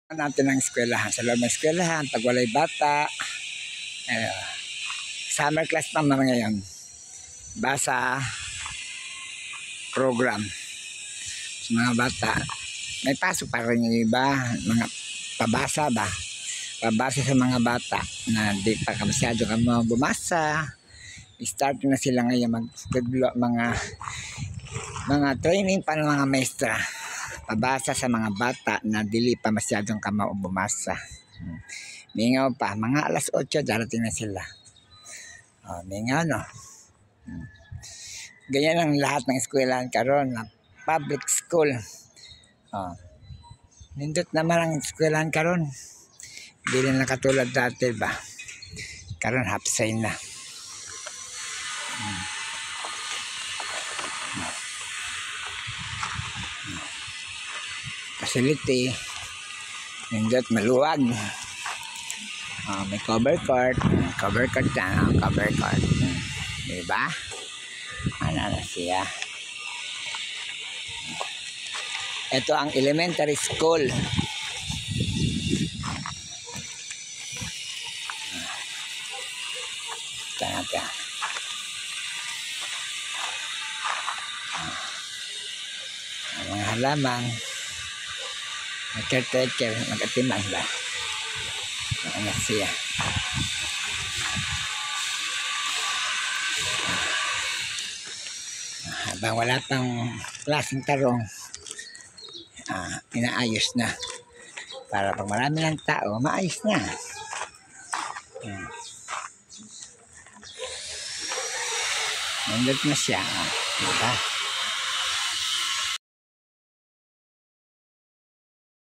Natin ang eskwelahan. Sa loob ng eskwelahan, pag walay bata, summer class pa naman ngayon. Basa program. Sa mga bata, may pasok pa rin yung iba, mga pabasa ba? Pabasa sa mga bata na di pa masyado ka bumasa. Start na sila ngayon mga training pa ng mga maestra. Pabasa sa mga bata na dili pa masyadong kamao bumasa. Mingaw pa, mga alas 8 darating na sila. Mingaw no. Ganyan ang lahat ng eskwelahan karon, na public school. Nindot naman ang eskwelahan karon. Dili na katulad dati ba. Karon half sign na. Facility, nindot maluwag. May cover court na, cover court. Diba? Ano na siya? Ito ang elementary school. Talaga. Mga halaman. Caretaker, mag-atiman ba? Ano siya? Habang wala pang klaseng tarong, inaayos na. Para pag marami ng tao, maayos na. Nandot na siya. Diba?